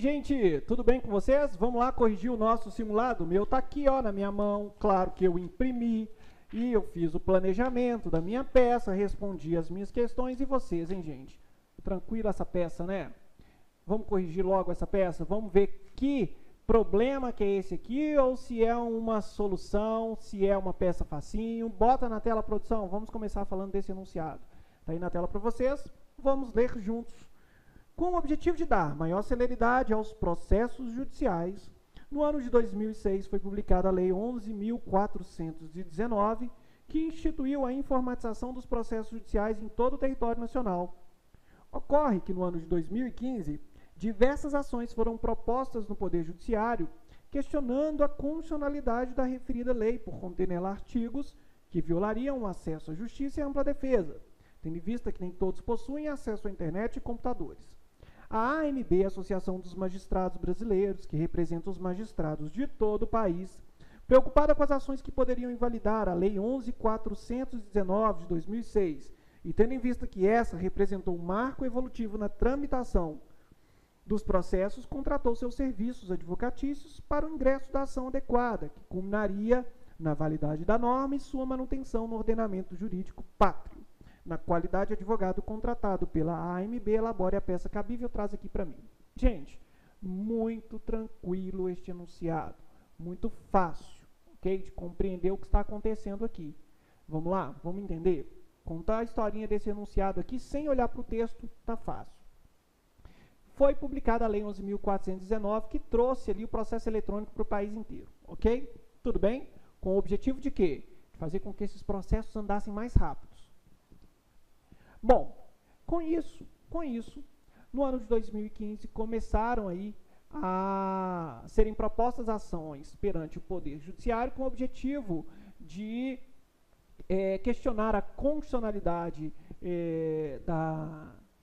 gente, tudo bem com vocês? Vamos lá corrigir o nosso simulado? O meu tá aqui, ó, na minha mão. Claro que eu imprimi e eu fiz o planejamento da minha peça, respondi as minhas questões e vocês, hein, gente? Tranquila essa peça, né? Vamos corrigir logo essa peça? Vamos ver que problema que é esse aqui ou se é uma solução, se é uma peça facinho. Bota na tela, produção. Vamos começar falando desse enunciado. Tá aí na tela para vocês. Vamos ler juntos. Com o objetivo de dar maior celeridade aos processos judiciais, no ano de 2006 foi publicada a Lei 11.419, que instituiu a informatização dos processos judiciais em todo o território nacional. Ocorre que no ano de 2015, diversas ações foram propostas no Poder Judiciário, questionando a constitucionalidade da referida lei por conter nela artigos que violariam o acesso à justiça e à ampla defesa, tendo em vista que nem todos possuem acesso à internet e computadores. A AMB, Associação dos Magistrados Brasileiros, que representa os magistrados de todo o país, preocupada com as ações que poderiam invalidar a Lei 11.419 de 2006, e tendo em vista que essa representou um marco evolutivo na tramitação dos processos, contratou seus serviços advocatícios para o ingresso da ação adequada, que culminaria na validade da norma e sua manutenção no ordenamento jurídico pátrio. Na qualidade de advogado contratado pela AMB, elabore a peça cabível, traz aqui para mim. Gente, muito tranquilo este enunciado, muito fácil, ok? De compreender o que está acontecendo aqui. Vamos lá? Vamos entender? Contar a historinha desse enunciado aqui sem olhar para o texto, tá fácil. Foi publicada a Lei 11.419, que trouxe ali o processo eletrônico para o país inteiro, ok? Tudo bem? Com o objetivo de quê? De fazer com que esses processos andassem mais rápidos. Bom, com isso, no ano de 2015, começaram aí a serem propostas ações perante o Poder Judiciário com o objetivo de questionar a constitucionalidade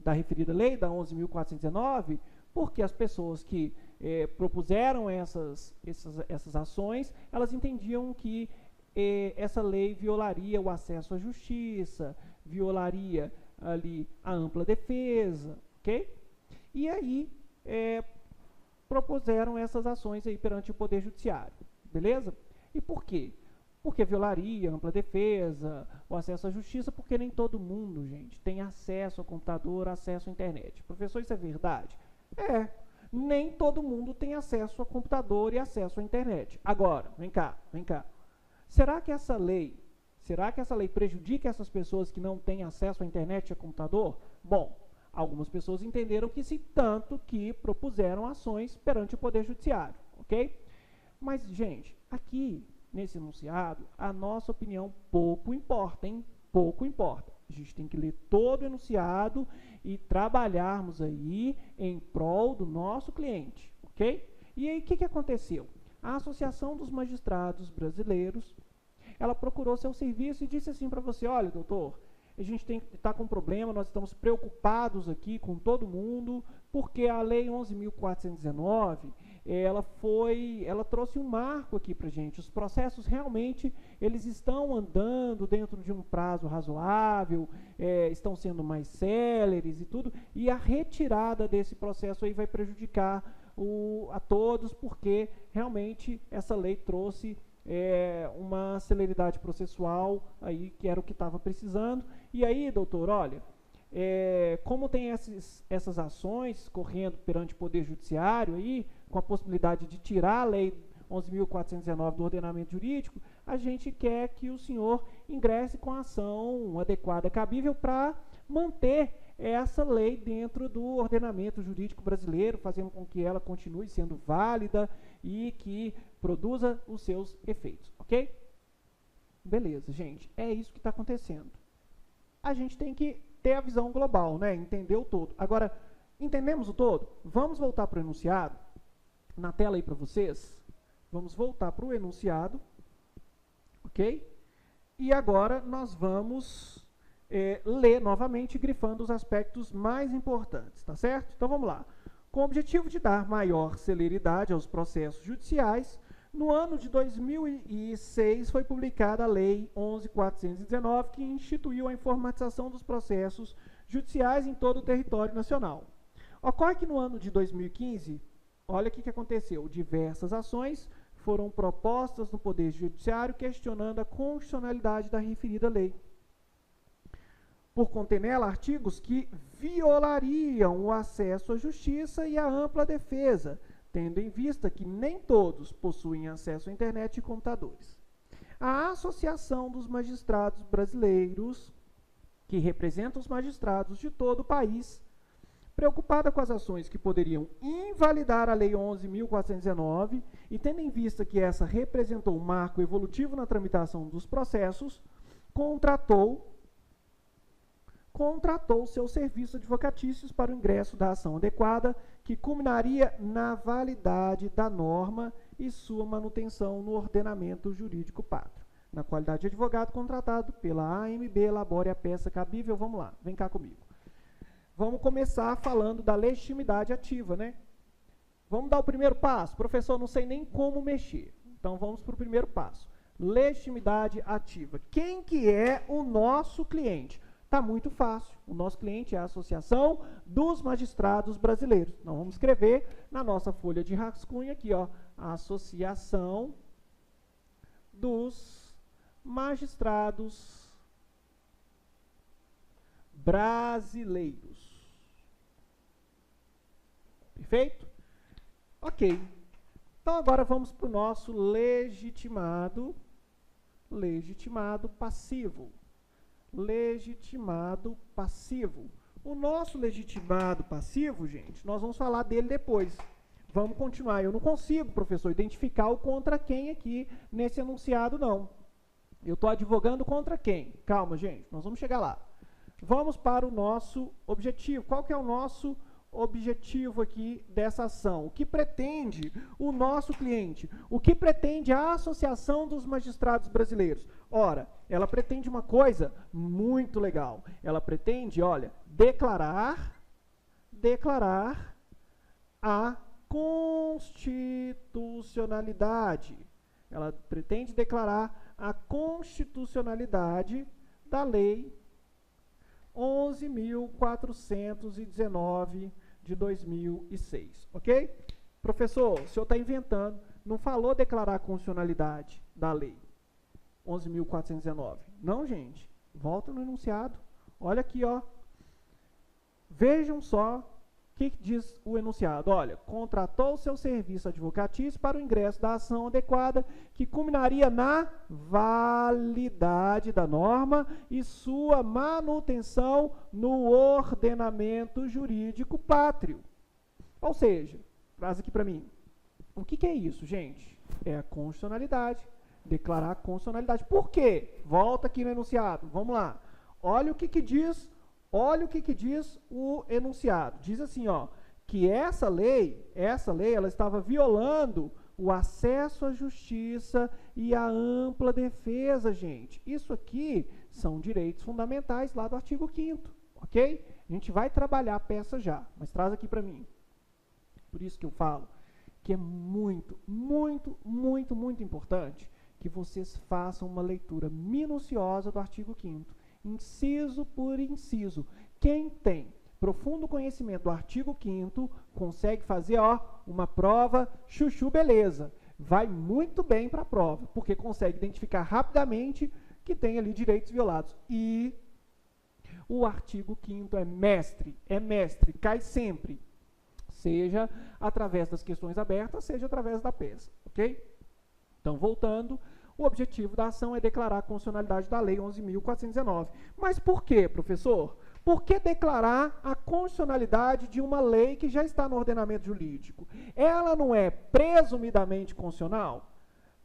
da referida lei, da 11.419, porque as pessoas que propuseram essas ações, elas entendiam que essa lei violaria o acesso à justiça, violaria ali a ampla defesa, ok? E aí propuseram essas ações aí perante o Poder Judiciário, beleza? E por quê? Porque violaria a ampla defesa, o acesso à justiça, porque nem todo mundo, gente, tem acesso ao computador, acesso à internet. Professor, isso é verdade? Nem todo mundo tem acesso ao computador e acesso à internet. Agora, vem cá. Será que essa lei prejudica essas pessoas que não têm acesso à internet e ao computador? Bom, algumas pessoas entenderam que sim, tanto que propuseram ações perante o Poder Judiciário, ok? Mas, gente, aqui, nesse enunciado, a nossa opinião pouco importa, hein? Pouco importa. A gente tem que ler todo o enunciado e trabalharmos aí em prol do nosso cliente, ok? E aí, o que aconteceu? A Associação dos Magistrados Brasileiros, ela procurou seu serviço e disse assim para você: olha, doutor, a gente está com um problema, nós estamos preocupados aqui com todo mundo, porque a Lei 11.419, ela trouxe um marco aqui para a gente. Os processos realmente, eles estão andando dentro de um prazo razoável, estão sendo mais céleres e tudo, e a retirada desse processo aí vai prejudicar a todos, porque realmente essa lei trouxe uma celeridade processual aí, que era o que estava precisando. E aí, doutor, olha, como tem essas ações correndo perante o Poder Judiciário aí, com a possibilidade de tirar a Lei 11.419 do ordenamento jurídico, a gente quer que o senhor ingresse com a ação adequada, cabível, para manter essa lei dentro do ordenamento jurídico brasileiro, fazendo com que ela continue sendo válida e que produza os seus efeitos, ok? Beleza, gente, é isso que está acontecendo. A gente tem que ter a visão global, né? Entender o todo. Agora, entendemos o todo? Vamos voltar para o enunciado. Na tela aí para vocês. Vamos voltar para o enunciado, ok? E agora nós vamos ler novamente, grifando os aspectos mais importantes, tá certo? Então vamos lá. Com o objetivo de dar maior celeridade aos processos judiciais, no ano de 2006 foi publicada a Lei 11.419, que instituiu a informatização dos processos judiciais em todo o território nacional. Ocorre que no ano de 2015 olha o que aconteceu. Diversas ações foram propostas no Poder Judiciário questionando a constitucionalidade da referida lei, por conter nela artigos que violariam o acesso à justiça e a ampla defesa, tendo em vista que nem todos possuem acesso à internet e computadores. A Associação dos Magistrados Brasileiros, que representa os magistrados de todo o país, preocupada com as ações que poderiam invalidar a Lei 11.419 e tendo em vista que essa representou um marco evolutivo na tramitação dos processos, contratou seus serviços advocatícios para o ingresso da ação adequada, que culminaria na validade da norma e sua manutenção no ordenamento jurídico pátrio. Na qualidade de advogado contratado pela AMB, elabore a peça cabível. Vamos lá, vem cá comigo. Vamos começar falando da legitimidade ativa, né? Vamos dar o primeiro passo. Professor, não sei nem como mexer. Então, vamos para o primeiro passo. Legitimidade ativa. Quem que é o nosso cliente? Está muito fácil. O nosso cliente é a Associação dos Magistrados Brasileiros. Nós vamos escrever na nossa folha de rascunho aqui, ó, a Associação dos Magistrados Brasileiros. Perfeito? Ok. Então, agora vamos para o nosso legitimado passivo. Legitimado passivo. O nosso legitimado passivo, gente, nós vamos falar dele depois. Vamos continuar. Eu não consigo, professor, identificar o contra quem aqui nesse enunciado, não. Eu estou advogando contra quem? Calma, gente, nós vamos chegar lá. Vamos para o nosso objetivo. Qual que é o nosso objetivo aqui dessa ação? O que pretende o nosso cliente? O que pretende a Associação dos Magistrados Brasileiros? Ora, ela pretende uma coisa muito legal. Ela pretende, olha, declarar a constitucionalidade. Ela pretende declarar a constitucionalidade da Lei 11.419 de 2006, ok? Professor, o senhor está inventando, não falou declarar a constitucionalidade da lei 11.419. Não, gente, volta no enunciado, olha aqui, ó. Vejam só o que diz o enunciado. Olha, contratou seu serviço advocatício para o ingresso da ação adequada, que culminaria na validade da norma e sua manutenção no ordenamento jurídico pátrio. Ou seja, traz aqui para mim, o que é isso, gente? É a constitucionalidade, declarar a constitucionalidade. Por quê? Volta aqui no enunciado, vamos lá. Olha o que diz o enunciado. Diz assim, ó, que essa lei, ela estava violando o acesso à justiça e a ampla defesa, gente. Isso aqui são direitos fundamentais lá do artigo 5º, ok? A gente vai trabalhar a peça já, mas traz aqui para mim. Por isso que eu falo que é muito, muito, muito, muito importante que vocês façam uma leitura minuciosa do artigo 5º. Inciso por inciso. Quem tem profundo conhecimento do artigo 5º consegue fazer, ó, uma prova chuchu beleza. Vai muito bem para a prova, porque consegue identificar rapidamente que tem ali direitos violados. E o artigo 5º é mestre, cai sempre. Seja através das questões abertas, seja através da peça, ok? Então, voltando, o objetivo da ação é declarar a constitucionalidade da Lei 11.419. Mas por quê, professor? Por que declarar a constitucionalidade de uma lei que já está no ordenamento jurídico? Ela não é presumidamente constitucional?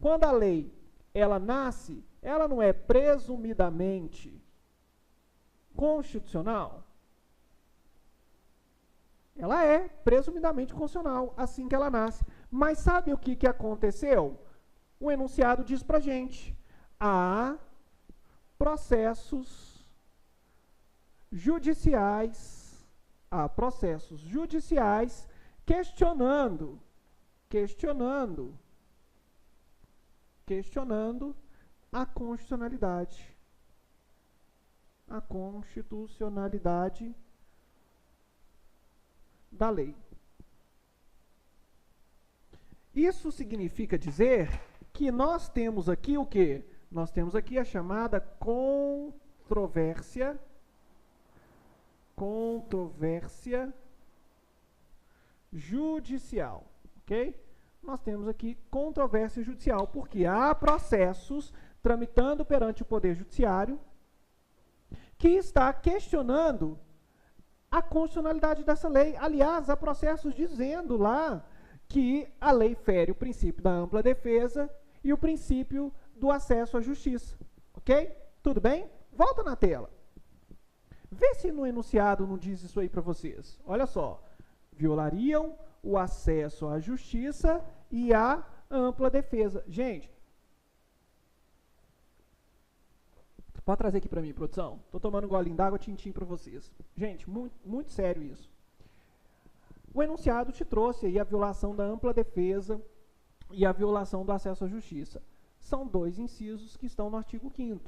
Quando a lei ela nasce, ela não é presumidamente constitucional? Ela é presumidamente constitucional assim que ela nasce. Mas sabe o que aconteceu? O enunciado diz para a gente, há processos judiciais questionando a constitucionalidade da lei. Isso significa dizer que nós temos aqui o quê? Nós temos aqui a chamada controvérsia judicial, ok? Nós temos aqui controvérsia judicial, porque há processos tramitando perante o Poder Judiciário que está questionando a constitucionalidade dessa lei. Aliás, há processos dizendo lá que a lei fere o princípio da ampla defesa e o princípio do acesso à justiça, ok? Tudo bem? Volta na tela. Vê se no enunciado não diz isso aí para vocês. Olha só. Violariam o acesso à justiça e à ampla defesa. Gente, pode trazer aqui para mim, produção? Estou tomando um golinho d'água, tintim para vocês. Gente, muito sério isso. O enunciado te trouxe aí a violação da ampla defesa e a violação do acesso à justiça. São dois incisos que estão no artigo 5º.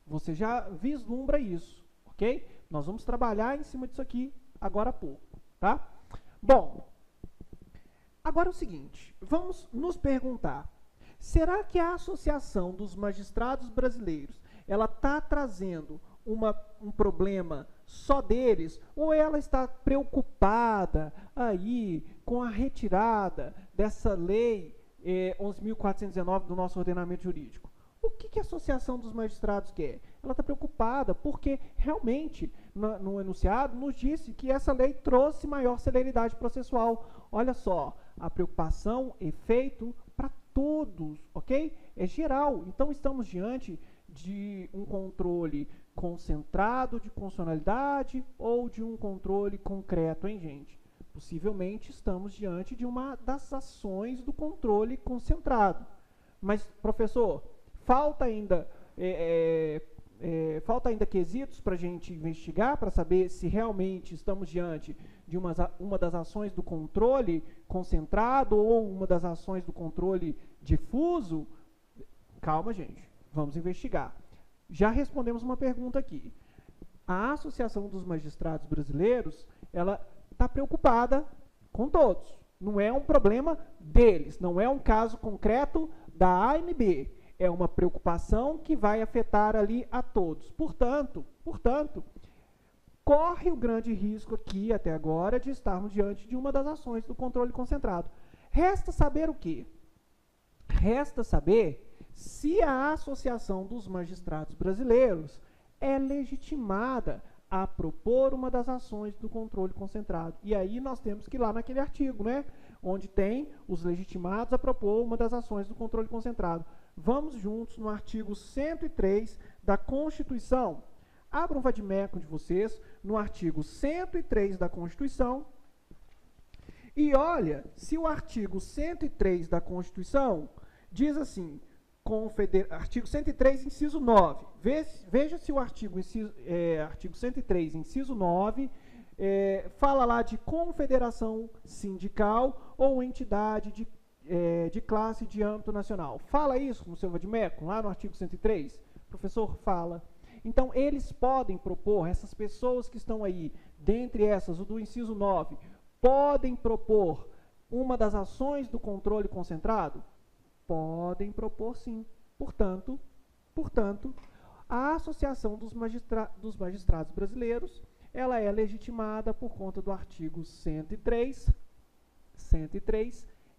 Você já vislumbra isso, ok? Nós vamos trabalhar em cima disso aqui agora há pouco, tá? Bom, agora é o seguinte, vamos nos perguntar, será que a Associação dos Magistrados Brasileiros, ela está trazendo um problema só deles, ou ela está preocupada aí com a retirada dessa lei 11.419 do nosso ordenamento jurídico? O que a Associação dos Magistrados quer? Ela está preocupada porque realmente no enunciado nos disse que essa lei trouxe maior celeridade processual. Olha só, a preocupação é feita para todos, ok? É geral. Então estamos diante de um controle concentrado de constitucionalidade ou de um controle concreto, hein, gente? Possivelmente estamos diante de uma das ações do controle concentrado. Mas, professor, falta ainda quesitos para a gente investigar, para saber se realmente estamos diante de uma das ações do controle concentrado ou uma das ações do controle difuso. Calma, gente, vamos investigar. Já respondemos uma pergunta aqui. A Associação dos Magistrados Brasileiros, ela está preocupada com todos. Não é um problema deles, não é um caso concreto da ANB. É uma preocupação que vai afetar ali a todos. Portanto, corre o grande risco aqui, até agora, de estarmos diante de uma das ações do controle concentrado. Resta saber o quê? Resta saber se a Associação dos Magistrados Brasileiros é legitimada a propor uma das ações do controle concentrado. E aí nós temos que ir lá naquele artigo, né? Onde tem os legitimados a propor uma das ações do controle concentrado. Vamos juntos no artigo 103 da Constituição. Abra um vadimeco de vocês no artigo 103 da Constituição e olha se o artigo 103 da Constituição diz assim, artigo 103, inciso 9. Veja se o artigo 103, inciso 9, fala lá de confederação sindical ou entidade de classe de âmbito nacional. Fala isso no seu vadimeco, lá no artigo 103? Professor, fala. Então, eles podem propor, essas pessoas que estão aí, dentre essas, o do inciso 9, podem propor uma das ações do controle concentrado? Podem propor, sim. Portanto, a Associação dos Magistrados Brasileiros, ela é legitimada por conta do artigo 103,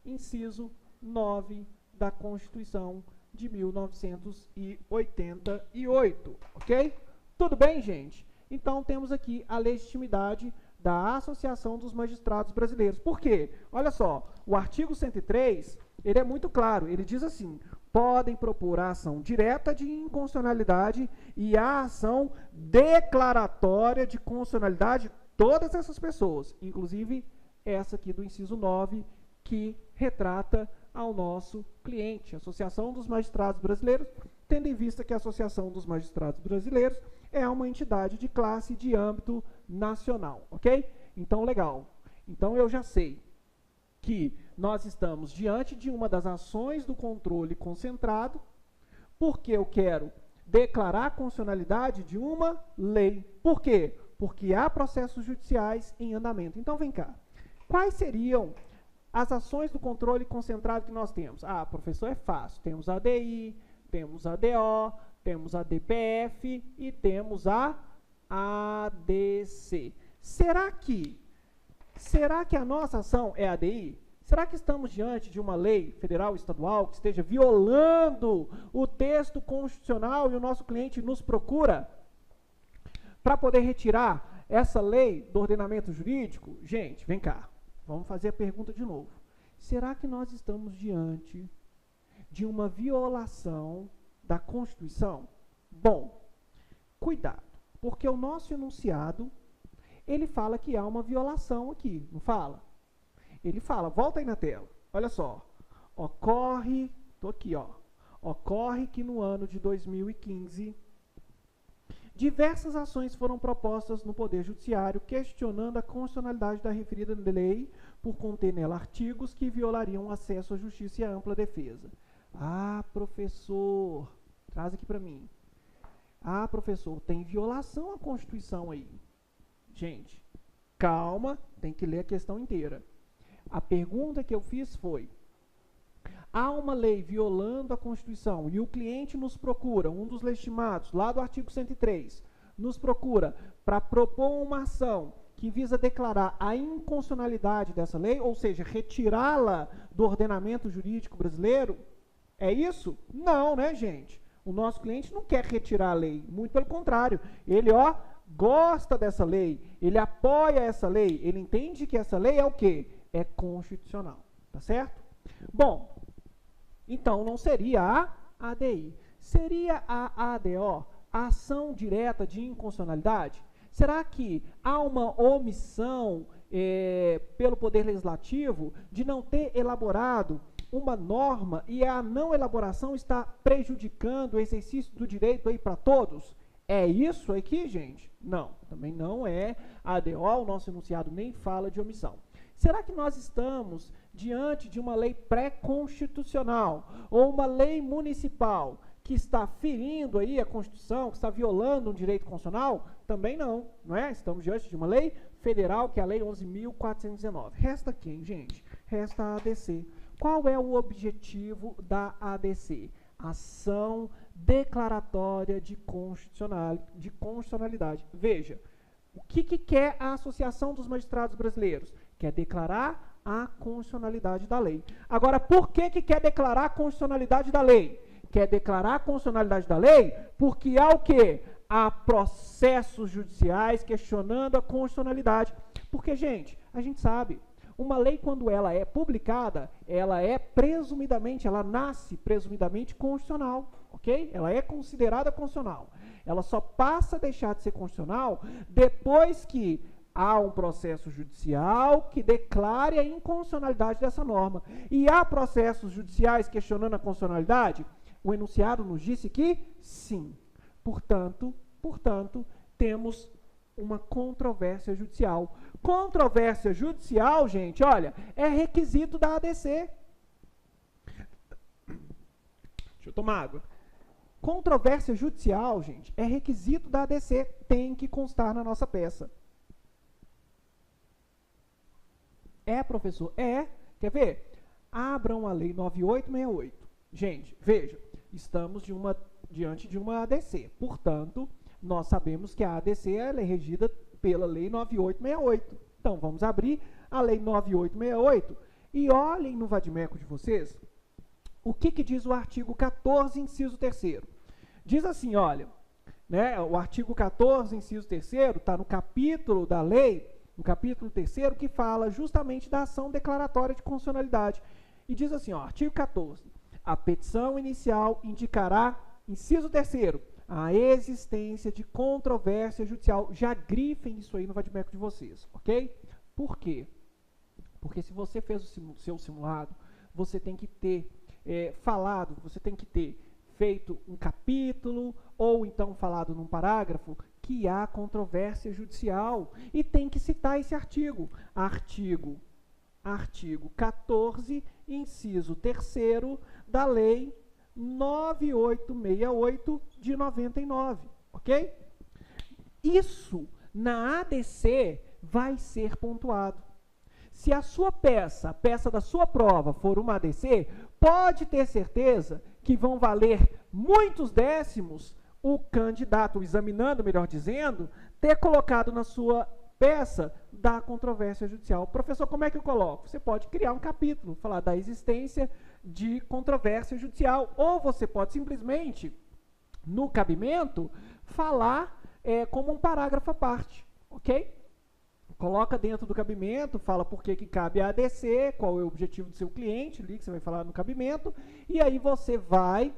inciso 9 da Constituição de 1988, ok? Tudo bem, gente? Então, temos aqui a legitimidade da Associação dos Magistrados Brasileiros. Por quê? Olha só, o artigo 103, ele é muito claro, ele diz assim, podem propor a ação direta de inconstitucionalidade e a ação declaratória de constitucionalidade, todas essas pessoas, inclusive essa aqui do inciso 9, que retrata ao nosso cliente, a Associação dos Magistrados Brasileiros, tendo em vista que a Associação dos Magistrados Brasileiros é uma entidade de classe de âmbito nacional, ok? Então, legal. Então, eu já sei que nós estamos diante de uma das ações do controle concentrado, porque eu quero declarar a constitucionalidade de uma lei. Por quê? Porque há processos judiciais em andamento. Então, vem cá. Quais seriam as ações do controle concentrado que nós temos? Ah, professor, é fácil. Temos a ADI, temos a ADO, temos a DPF e temos a ADC. Será que a nossa ação é ADI? Será que estamos diante de uma lei federal, estadual, que esteja violando o texto constitucional e o nosso cliente nos procura para poder retirar essa lei do ordenamento jurídico? Gente, vem cá, vamos fazer a pergunta de novo. Será que nós estamos diante de uma violação da Constituição? Bom, cuidado, porque o nosso enunciado, ele fala que há uma violação aqui, não fala? Ele fala, volta aí na tela, olha só, ocorre que no ano de 2015, diversas ações foram propostas no Poder Judiciário questionando a constitucionalidade da referida lei por conter nela artigos que violariam o acesso à justiça e à ampla defesa. Ah, professor, traz aqui para mim. Ah, professor, tem violação à Constituição aí. Gente, calma, tem que ler a questão inteira. A pergunta que eu fiz foi, há uma lei violando a Constituição e o cliente nos procura, um dos legitimados, lá do artigo 103, nos procura para propor uma ação que visa declarar a inconstitucionalidade dessa lei, ou seja, retirá-la do ordenamento jurídico brasileiro? É isso? Não, né, gente? O nosso cliente não quer retirar a lei, muito pelo contrário. Ele, gosta dessa lei, ele apoia essa lei, ele entende que essa lei é o quê? É constitucional, tá certo? Bom, então não seria a ADI, seria a ADO, a ação direta de inconstitucionalidade? Será que há uma omissão pelo Poder Legislativo de não ter elaborado uma norma e a não elaboração está prejudicando o exercício do direito aí para todos? É isso aqui, gente? Não, também não é a ADO, o nosso enunciado nem fala de omissão. Será que nós estamos diante de uma lei pré-constitucional ou uma lei municipal que está ferindo aí a Constituição, que está violando um direito constitucional? Também não, não é? Estamos diante de uma lei federal, que é a Lei 11.419. Resta quem, gente? Resta a ADC. Qual é o objetivo da ADC? Ação declaratória de constitucionalidade. Veja, o que quer a Associação dos Magistrados Brasileiros? Quer declarar a constitucionalidade da lei. Agora, por que quer declarar a constitucionalidade da lei? Quer declarar a constitucionalidade da lei porque há o quê? Há processos judiciais questionando a constitucionalidade. Porque, gente, a gente sabe, uma lei, quando ela é publicada, ela é presumidamente, ela nasce presumidamente constitucional, ok? Ela é considerada constitucional. Ela só passa a deixar de ser constitucional depois que há um processo judicial que declare a inconstitucionalidade dessa norma. E há processos judiciais questionando a constitucionalidade? O enunciado nos disse que sim. Portanto, temos uma controvérsia judicial. Controvérsia judicial, gente, olha, é requisito da ADC. Deixa eu tomar água. Controvérsia judicial, gente, é requisito da ADC. Tem que constar na nossa peça. É, professor? É. Quer ver? Abram a Lei 9868. Gente, veja, estamos diante de uma ADC. Portanto, nós sabemos que a ADC ela é regida pela Lei 9868. Então, vamos abrir a Lei 9868 e olhem no vadimeco de vocês o que diz o artigo 14, inciso 3º. Diz assim, olha, né, o artigo 14, inciso 3º, está no capítulo da lei, no capítulo 3º, que fala justamente da ação declaratória de constitucionalidade. E diz assim, artigo 14, a petição inicial indicará, inciso 3º, a existência de controvérsia judicial. Já grifem isso aí no vadimeco de vocês, ok? Por quê? Porque se você fez o seu simulado, você tem que ter você tem que ter feito um capítulo, ou então falado num parágrafo, que há controvérsia judicial, e tem que citar esse artigo. Artigo 14, inciso 3º da Lei 9868 de 99, ok? Isso, na ADC, vai ser pontuado. Se a sua peça, a peça da sua prova for uma ADC, pode ter certeza que vão valer muitos décimos o candidato, o examinando, melhor dizendo, ter colocado na sua peça da controvérsia judicial. Professor, como é que eu coloco? Você pode criar um capítulo, falar da existência de controvérsia judicial, ou você pode simplesmente, no cabimento, falar como um parágrafo à parte, ok? Coloca dentro do cabimento, fala por que cabe a ADC, qual é o objetivo do seu cliente, ali que você vai falar no cabimento, e aí você vai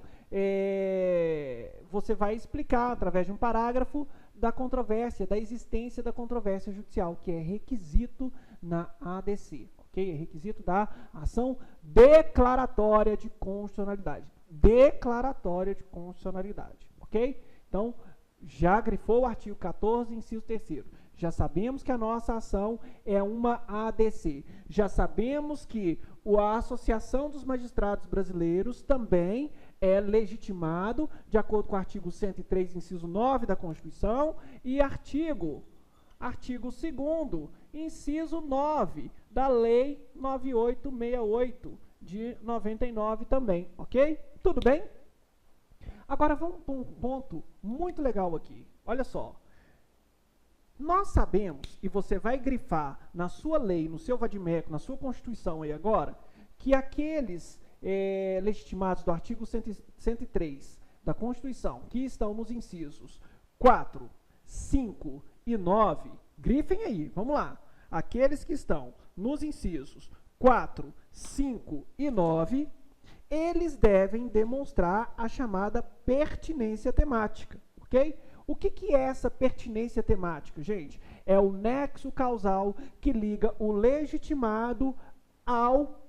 explicar, através de um parágrafo, da controvérsia, da existência da controvérsia judicial, que é requisito na ADC, ok? É requisito da ação declaratória de constitucionalidade. Declaratória de constitucionalidade, ok? Então, já grifou o artigo 14, inciso 3º. Já sabemos que a nossa ação é uma ADC. Já sabemos que a Associação dos Magistrados Brasileiros também é legitimado, de acordo com o artigo 103, inciso 9 da Constituição, e artigo 2º, inciso 9 da Lei 9868, de 99 também, ok? Tudo bem? Agora vamos para um ponto muito legal aqui. Olha só. Nós sabemos, e você vai grifar na sua lei, no seu vadimeco, na sua Constituição aí agora, que aqueles legitimados do artigo 103 da Constituição, que estão nos incisos 4, 5 e 9, grifem aí, vamos lá. Aqueles que estão nos incisos 4, 5 e 9, eles devem demonstrar a chamada pertinência temática, ok? O que é essa pertinência temática, gente? É o nexo causal que liga o legitimado ao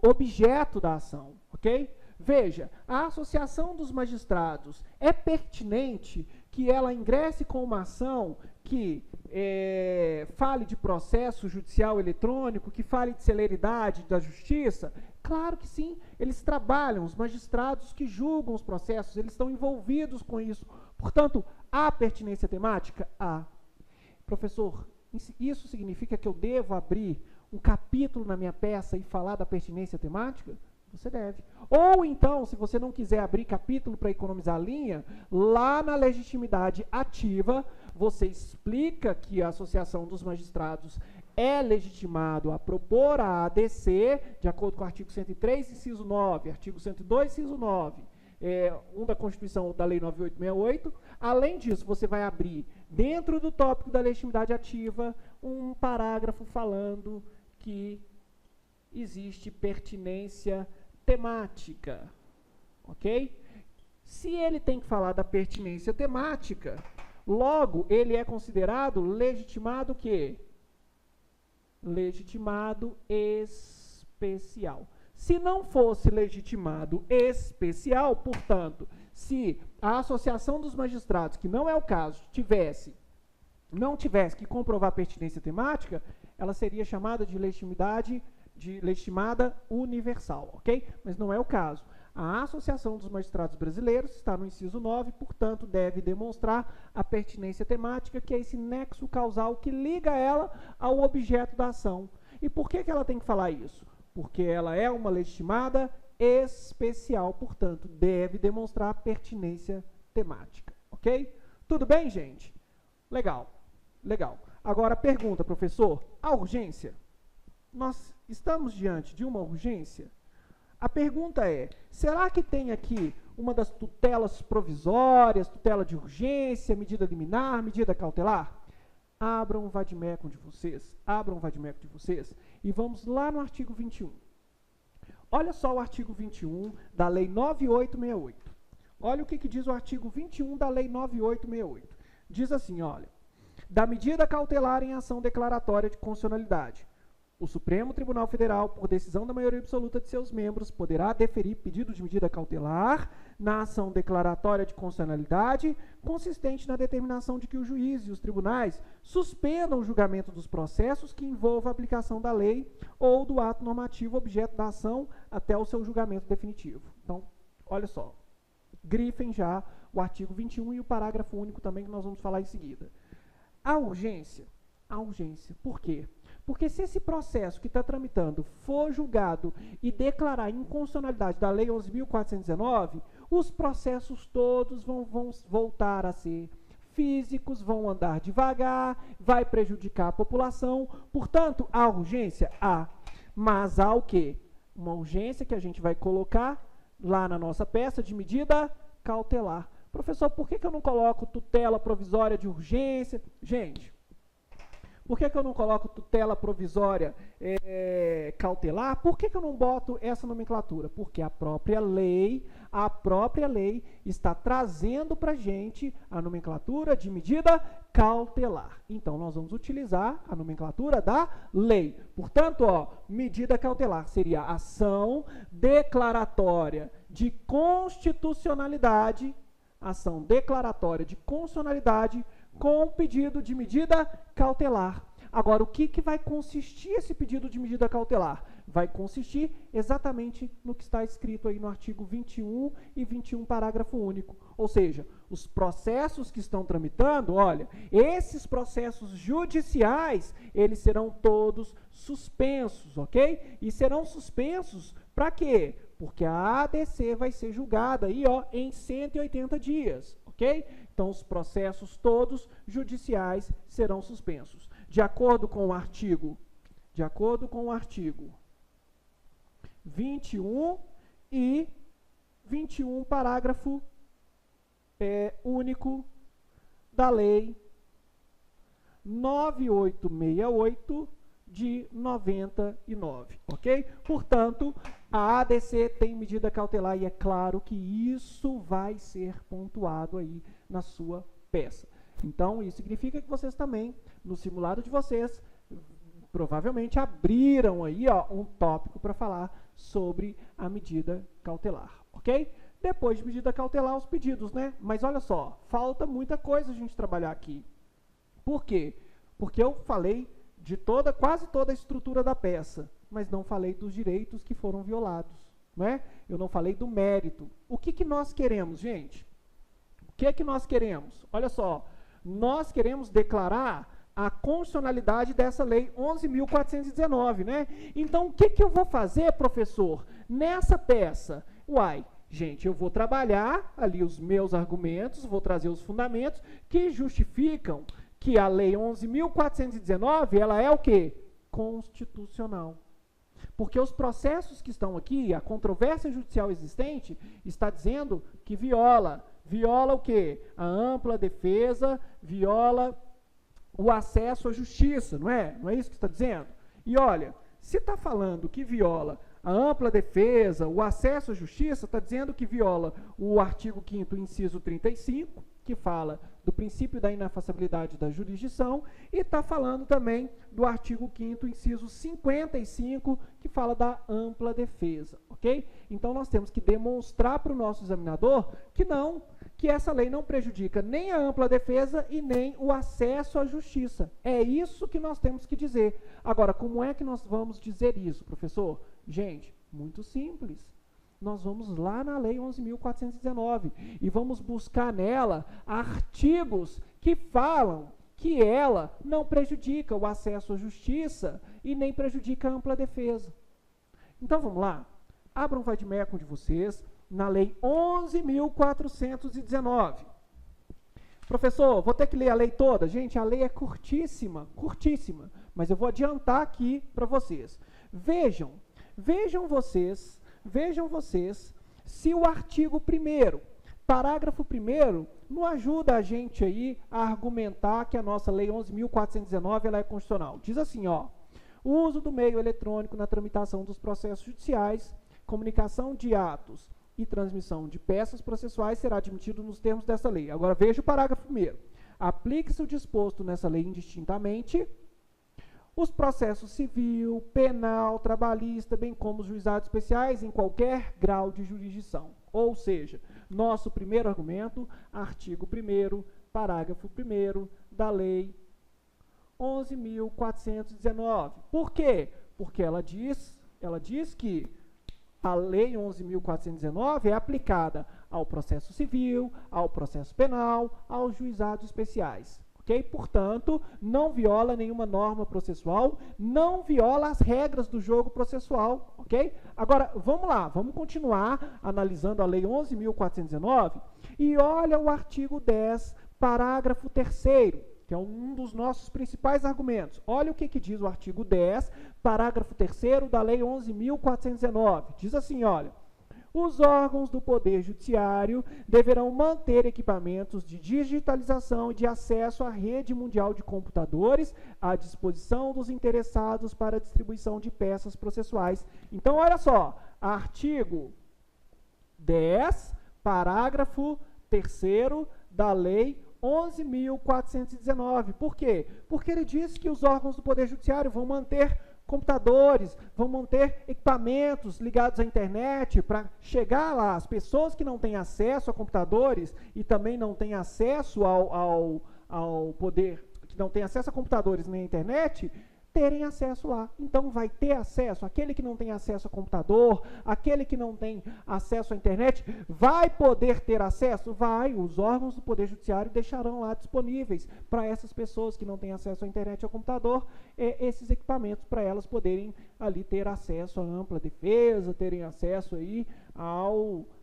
objeto da ação, ok? Veja, a Associação dos Magistrados é pertinente que ela ingresse com uma ação que fale de processo judicial eletrônico, que fale de celeridade da justiça? Claro que sim, eles trabalham, os magistrados que julgam os processos, eles estão envolvidos com isso. Portanto, há pertinência temática? Há. Professor, isso significa que eu devo abrir um capítulo na minha peça e falar da pertinência temática? Você deve. Ou então, se você não quiser abrir capítulo para economizar linha, lá na legitimidade ativa, você explica que a Associação dos Magistrados é legitimado a propor a ADC, de acordo com o artigo 103, inciso 9, artigo 102, inciso 9, da Constituição da Lei 9868. Além disso, você vai abrir, dentro do tópico da legitimidade ativa, um parágrafo falando que existe pertinência temática, ok? Se ele tem que falar da pertinência temática, logo, ele é considerado legitimado o quê? Legitimado especial. Se não fosse legitimado especial, portanto, se a Associação dos Magistrados, que não é o caso, não tivesse que comprovar pertinência temática, ela seria chamada de legitimada universal, ok? Mas não é o caso. A Associação dos Magistrados Brasileiros está no inciso 9, portanto, deve demonstrar a pertinência temática, que é esse nexo causal que liga ela ao objeto da ação. E por que ela tem que falar isso? Porque ela é uma legitimada especial, portanto, deve demonstrar pertinência temática, ok? Tudo bem, gente? Legal, legal. Agora, pergunta, professor, a urgência? Nós estamos diante de uma urgência? A pergunta é, será que tem aqui uma das tutelas provisórias, tutela de urgência, medida liminar, medida cautelar? Abram o vadimeco de vocês, e vamos lá no artigo 21. Olha só o artigo 21 da Lei 9868. Olha o que diz o artigo 21 da Lei 9868. Diz assim, olha, da medida cautelar em ação declaratória de constitucionalidade, o Supremo Tribunal Federal, por decisão da maioria absoluta de seus membros, poderá deferir pedido de medida cautelar na ação declaratória de constitucionalidade, consistente na determinação de que o juiz e os tribunais suspendam o julgamento dos processos que envolvam a aplicação da lei ou do ato normativo objeto da ação até o seu julgamento definitivo. Então, olha só, grifem já o artigo 21 e o parágrafo único também, que nós vamos falar em seguida. A urgência, por quê? Porque se esse processo que está tramitando for julgado e declarar inconstitucionalidade da Lei 11.419, os processos todos vão voltar a ser físicos, vão andar devagar, vai prejudicar a população. Portanto, há urgência? Há. Mas há o quê? Uma urgência que a gente vai colocar lá na nossa peça de medida cautelar. Professor, por que eu não coloco tutela provisória de urgência? Gente, por que eu não coloco tutela provisória cautelar? Por que eu não boto essa nomenclatura? Porque a própria lei está trazendo para a gente a nomenclatura de medida cautelar. Então, nós vamos utilizar a nomenclatura da lei. Portanto, medida cautelar seria ação declaratória de constitucionalidade, ação declaratória de constitucionalidade com pedido de medida cautelar. Agora, o que vai consistir esse pedido de medida cautelar? Vai consistir exatamente no que está escrito aí no artigo 21 e 21, parágrafo único. Ou seja, os processos que estão tramitando, olha, esses processos judiciais, eles serão todos suspensos, ok? E serão suspensos para quê? Porque a ADC vai ser julgada aí, em 180 dias, ok? Então, os processos todos judiciais serão suspensos. De acordo com o artigo 21 e 21, parágrafo único da Lei 9868 de 99, ok? Portanto, a ADC tem medida cautelar e é claro que isso vai ser pontuado aí na sua peça. Então, isso significa que vocês também, no simulado de vocês, provavelmente abriram aí um tópico para falar sobre a medida cautelar, ok? Depois de medida cautelar, os pedidos, né? Mas olha só, falta muita coisa a gente trabalhar aqui. Por quê? Porque eu falei de quase toda a estrutura da peça, mas não falei dos direitos que foram violados, não é? Eu não falei do mérito. O que nós queremos, gente? O que nós queremos? Olha só, nós queremos declarar a constitucionalidade dessa Lei 11.419, né? Então, o que eu vou fazer, professor, nessa peça? Gente, eu vou trabalhar ali os meus argumentos, vou trazer os fundamentos que justificam que a Lei 11.419, ela é o quê? Constitucional. Porque os processos que estão aqui, a controvérsia judicial existente, está dizendo que viola o quê? A ampla defesa, viola o acesso à justiça, não é? Não é isso que está dizendo? E olha, se está falando que viola a ampla defesa, o acesso à justiça, está dizendo que viola o artigo 5º, inciso 35, que fala do princípio da inafastabilidade da jurisdição, e está falando também do artigo 5º, inciso 55, que fala da ampla defesa, ok? Então, nós temos que demonstrar para o nosso examinador que essa lei não prejudica nem a ampla defesa e nem o acesso à justiça. É isso que nós temos que dizer. Agora, como é que nós vamos dizer isso, professor? Gente, muito simples. Nós vamos lá na Lei 11.419 e vamos buscar nela artigos que falam que ela não prejudica o acesso à justiça e nem prejudica a ampla defesa. Então, vamos lá. Abram um vade-mecum de vocês na Lei 11.419. Professor, vou ter que ler a lei toda? Gente, a lei é curtíssima, mas eu vou adiantar aqui para vocês. Vejam vocês se o artigo 1º, parágrafo 1º, não ajuda a gente aí a argumentar que a nossa Lei 11.419 ela é constitucional. Diz assim, o uso do meio eletrônico na tramitação dos processos judiciais, comunicação de atos e transmissão de peças processuais será admitido nos termos dessa lei. Agora veja o parágrafo 1º. Aplique-se o disposto nessa lei indistintamente os processos civil, penal, trabalhista, bem como os juizados especiais em qualquer grau de jurisdição. Ou seja, nosso primeiro argumento, artigo 1º, parágrafo 1º da Lei 11.419. Por quê? Porque ela diz que a Lei 11.419 é aplicada ao processo civil, ao processo penal, aos juizados especiais. Ok? ok? Portanto, não viola nenhuma norma processual, não viola as regras do jogo processual, ok? Agora, vamos lá, vamos continuar analisando a Lei 11.419 e olha o artigo 10, parágrafo 3º, que é um dos nossos principais argumentos. Olha o que diz o artigo 10, parágrafo 3º da Lei 11.419. Diz assim, olha: os órgãos do Poder Judiciário deverão manter equipamentos de digitalização e de acesso à rede mundial de computadores à disposição dos interessados para a distribuição de peças processuais. Então, olha só, artigo 10, parágrafo 3º da Lei 11.419. Por quê? Porque ele diz que os órgãos do Poder Judiciário vão manter computadores, vão manter equipamentos ligados à internet para chegar lá. As pessoas que não têm acesso a computadores e também não têm acesso ao poder, que não têm acesso a computadores nem à internet, terem acesso lá. Então, vai ter acesso. Aquele que não tem acesso a computador, aquele que não tem acesso à internet, vai poder ter acesso? Vai. Os órgãos do Poder Judiciário deixarão lá disponíveis para essas pessoas que não têm acesso à internet ou ao computador, esses equipamentos para elas poderem ali ter acesso à ampla defesa, terem acesso aí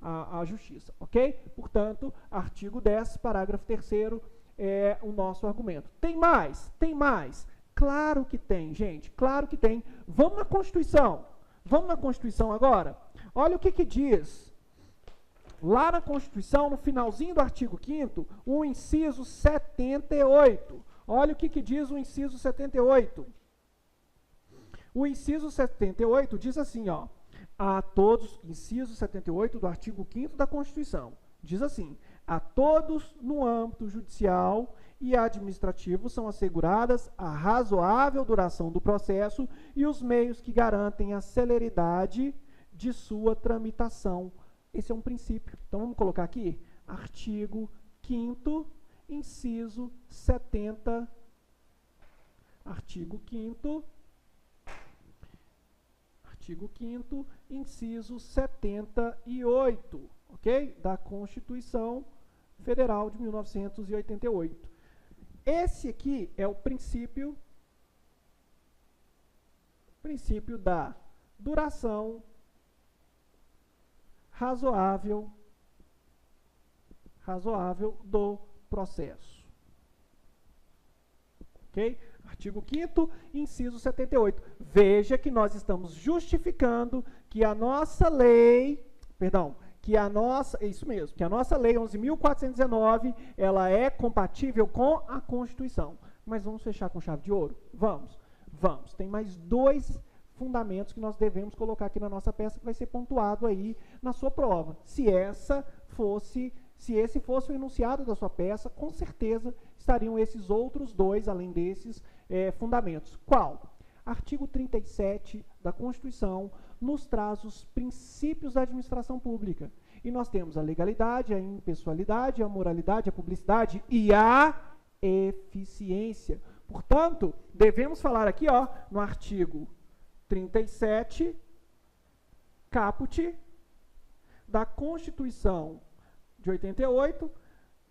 à justiça, ok? Portanto, artigo 10, parágrafo 3º é o nosso argumento. Tem mais? Tem mais. Claro que tem, gente, claro que tem. Vamos na Constituição. Vamos na Constituição agora? Olha o que diz. Lá na Constituição, no finalzinho do artigo 5º, o inciso 78. Olha o que diz o inciso 78. O inciso 78 diz assim, ó: a todos, inciso 78 do artigo 5º da Constituição, diz assim: a todos no âmbito judicial e administrativo são asseguradas a razoável duração do processo e os meios que garantem a celeridade de sua tramitação. Esse é um princípio. Então, vamos colocar aqui, artigo 5º, inciso 70, artigo 5º, inciso 78, ok? Da Constituição Federal de 1988. Esse aqui é o princípio da duração razoável do processo. Ok? Artigo 5º, inciso 78. Veja que nós estamos justificando que a nossa lei, que a nossa lei 11.419, ela é compatível com a Constituição. Mas vamos fechar com chave de ouro? Vamos. Tem mais 2 fundamentos que nós devemos colocar aqui na nossa peça, que vai ser pontuado aí na sua prova. Se esse fosse o enunciado da sua peça, com certeza estariam esses outros 2, além desses fundamentos. Qual? Artigo 37 da Constituição nos traz os princípios da administração pública. E nós temos a legalidade, a impessoalidade, a moralidade, a publicidade e a eficiência. Portanto, devemos falar aqui, ó, no artigo 37, caput, da Constituição de 88,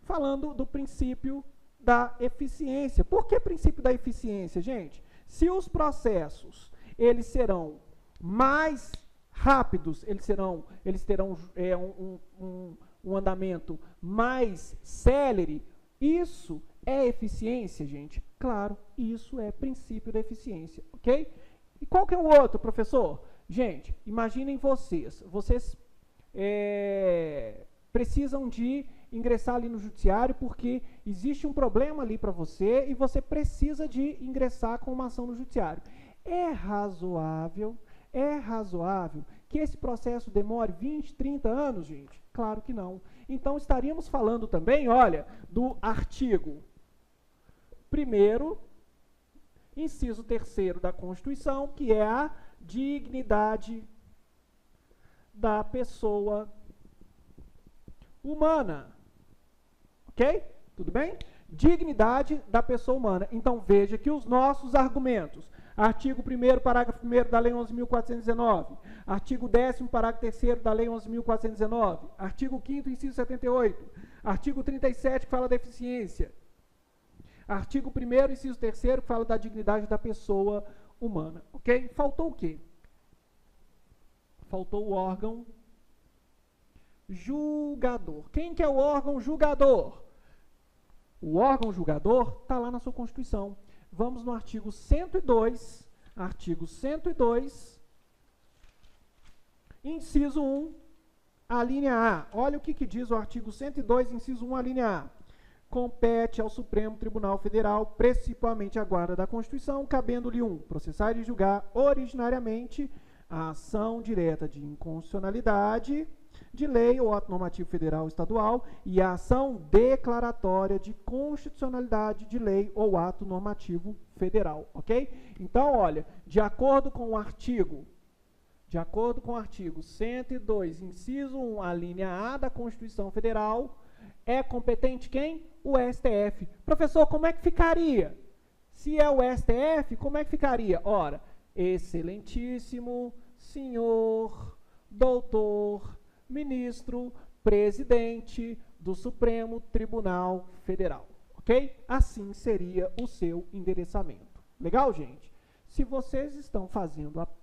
falando do princípio da eficiência. Por que princípio da eficiência, gente? Se os processos, eles serão mais rápidos, eles terão um andamento mais célere, isso é eficiência, gente? Claro, isso é princípio da eficiência, ok? E qual que é o outro, professor? Gente, imaginem vocês precisam de ingressar ali no judiciário porque existe um problema ali para você e você precisa de ingressar com uma ação no judiciário. É razoável que esse processo demore 20, 30 anos, gente? Claro que não. Então, estaríamos falando também, olha, do artigo 1º, inciso 3º da Constituição, que é a dignidade da pessoa humana. Ok? Tudo bem? Dignidade da pessoa humana. Então, veja que os nossos argumentos: artigo 1º, parágrafo 1º da Lei 11.419, artigo 10º, parágrafo 3º da Lei 11.419, artigo 5º, inciso 78, artigo 37, que fala da eficiência, Artigo 1º, inciso 3º, fala da dignidade da pessoa humana, ok? Faltou o quê? Faltou o órgão julgador. Quem que é o órgão julgador? O órgão julgador está lá na sua Constituição. Vamos no artigo 102, inciso 1, a linha A. Olha o que diz o artigo 102, inciso 1, a linha A. Compete ao Supremo Tribunal Federal, principalmente a guarda da Constituição, cabendo-lhe 1, processar e julgar originariamente a ação direta de inconstitucionalidade de lei ou ato normativo federal ou estadual e a ação declaratória de constitucionalidade de lei ou ato normativo federal, ok? Então, olha, de acordo com o artigo 102, inciso 1, a linha A da Constituição Federal, é competente quem? O STF. Professor, como é que ficaria? Se é o STF, como é que ficaria? Ora, excelentíssimo senhor, doutor, ministro, presidente do Supremo Tribunal Federal, ok? Assim seria o seu endereçamento. Legal, gente? Se vocês estão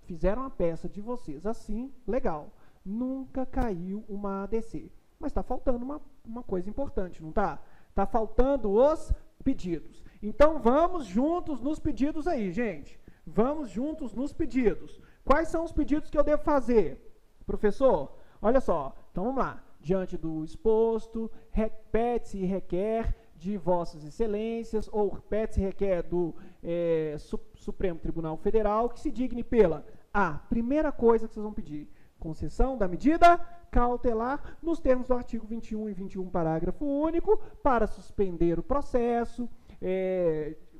fizeram a peça de vocês assim, legal. Nunca caiu uma ADC. Mas está faltando uma coisa importante, não está? Está faltando os pedidos. Então, vamos juntos nos pedidos aí, gente. Vamos juntos nos pedidos. Quais são os pedidos que eu devo fazer? Professor, olha só. Então, vamos lá. Diante do exposto, pede-se e requer de vossas excelências, ou pede-se e requer do Supremo Tribunal Federal, que se digne pela primeira coisa que vocês vão pedir, concessão da medida cautelar nos termos do artigo 21 e 21, parágrafo único, para suspender o processo.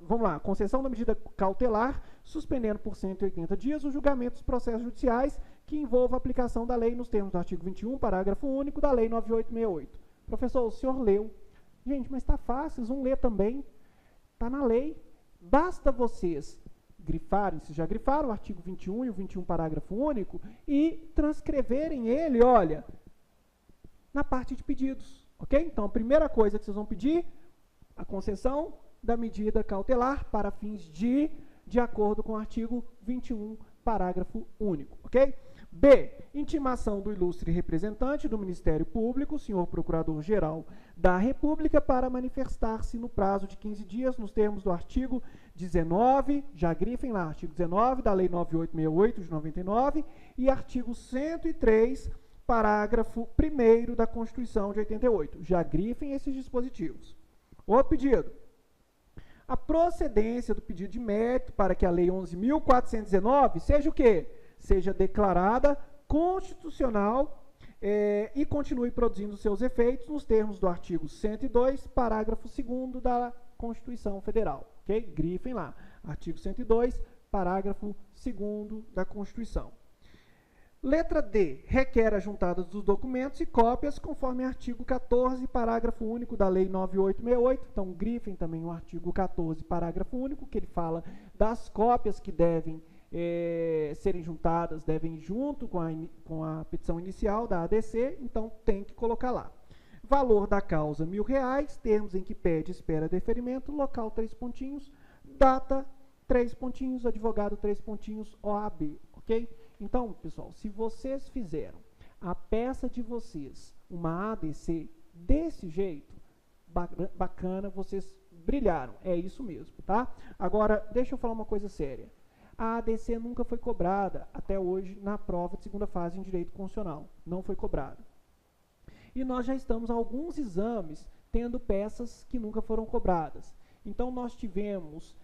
Vamos lá, concessão da medida cautelar, suspendendo por 180 dias o julgamento dos processos judiciais que envolvam a aplicação da lei nos termos do artigo 21, parágrafo único da Lei 9868. Professor, o senhor leu. Gente, mas está fácil, vocês vão ler também. Está na lei. Basta vocês grifarem, se já grifaram o artigo 21 e o 21, parágrafo único, e transcreverem ele, olha, na parte de pedidos, ok? Então, a primeira coisa que vocês vão pedir, a concessão da medida cautelar para fins de acordo com o artigo 21, parágrafo único, ok? B, intimação do ilustre representante do Ministério Público, senhor Procurador-Geral da República, para manifestar-se no prazo de 15 dias, nos termos do artigo 19, já grifem lá, artigo 19 da Lei 9868 de 99 e artigo 103, parágrafo 1º da Constituição de 88. Já grifem esses dispositivos. O pedido. A procedência do pedido de mérito para que a Lei 11.419 seja o quê? Seja declarada constitucional e continue produzindo seus efeitos nos termos do artigo 102, parágrafo 2º da Constituição Federal. Ok? Grifem lá. Artigo 102, parágrafo 2º da Constituição. Letra D. Requer a juntada dos documentos e cópias conforme artigo 14, parágrafo único da Lei 9868. Então, grifem também o artigo 14, parágrafo único, que ele fala das cópias que devem serem juntadas, devem junto com a petição inicial da ADC, então tem que colocar lá. Valor da causa, R$1.000, termos em que pede espera deferimento, local 3 pontinhos, data 3 pontinhos, advogado 3 pontinhos, OAB, ok? Então, pessoal, se vocês fizeram a peça de vocês, uma ADC, desse jeito, bacana, vocês brilharam, é isso mesmo, tá? Agora, deixa eu falar uma coisa séria. A ADC nunca foi cobrada, até hoje, na prova de segunda fase em Direito Constitucional. Não foi cobrada. E nós já estamos há alguns exames tendo peças que nunca foram cobradas. Então, nós tivemos,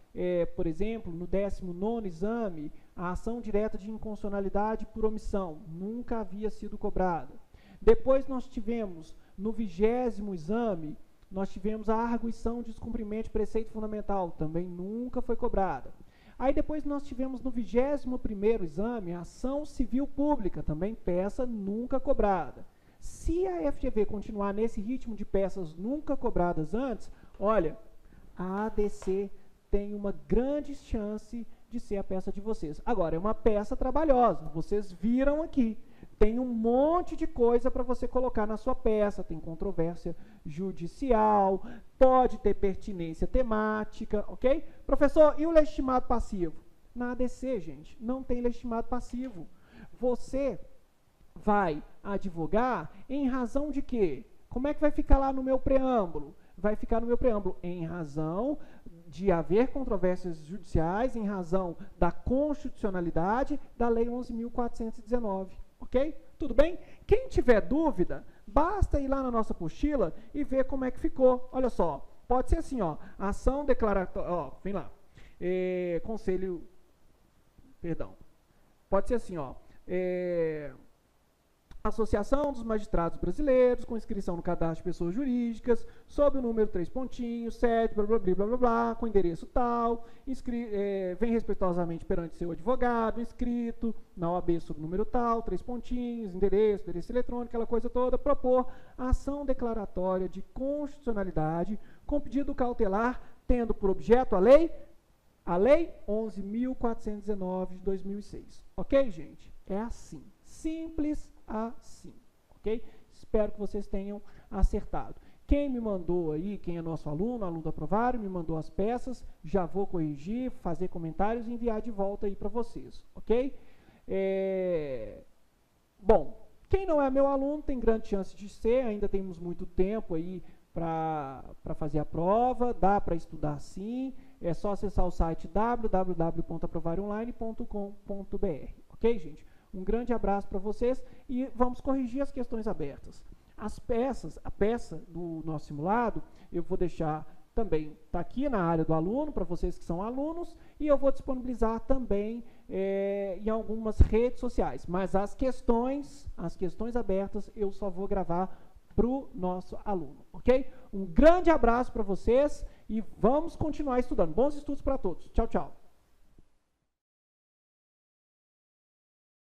por exemplo, no 19º exame, a ação direta de inconstitucionalidade por omissão. Nunca havia sido cobrada. Depois, nós tivemos, no 20º exame, nós tivemos a arguição de descumprimento de preceito fundamental. Também nunca foi cobrada. Aí depois nós tivemos no 21º exame a ação civil pública, também peça nunca cobrada. Se a FGV continuar nesse ritmo de peças nunca cobradas antes, olha, a ADC tem uma grande chance de ser a peça de vocês. Agora, é uma peça trabalhosa, vocês viram aqui. Tem um monte de coisa para você colocar na sua peça, tem controvérsia judicial, pode ter pertinência temática, ok? Professor, e o legitimado passivo? Na ADC, gente, não tem legitimado passivo. Você vai advogar em razão de quê? Como é que vai ficar lá no meu preâmbulo? Vai ficar no meu preâmbulo em razão de haver controvérsias judiciais, em razão da constitucionalidade da Lei 11.419, ok? Tudo bem? Quem tiver dúvida, basta ir lá na nossa apostila e ver como é que ficou. Olha só, pode ser assim, ó, ação declaratória, ó, vem lá, pode ser assim, ó, Associação dos Magistrados Brasileiros, com inscrição no cadastro de pessoas jurídicas, sob o número 3 pontinhos, sede, blá, blá, blá, blá, blá, blá, com endereço tal, vem respeitosamente perante seu advogado, inscrito na OAB sob o número tal, 3 pontinhos, endereço eletrônico, aquela coisa toda, propor ação declaratória de constitucionalidade com pedido cautelar, tendo por objeto a Lei 11.419 de 2006. Ok, gente? É assim. Simples assim, ok? Espero que vocês tenham acertado. Quem me mandou aí, quem é nosso aluno do Aprovaram, me mandou as peças, já vou corrigir, fazer comentários e enviar de volta aí para vocês, ok? Bom, quem não é meu aluno tem grande chance de ser, ainda temos muito tempo aí para fazer a prova, dá para estudar sim, é só acessar o site www.aprovaronline.com.br, ok, gente? Um grande abraço para vocês e vamos corrigir as questões abertas. A peça do nosso simulado, eu vou deixar também, está aqui na área do aluno, para vocês que são alunos, e eu vou disponibilizar também em algumas redes sociais. Mas as questões abertas, eu só vou gravar para o nosso aluno, ok? Um grande abraço para vocês e vamos continuar estudando. Bons estudos para todos. Tchau, tchau.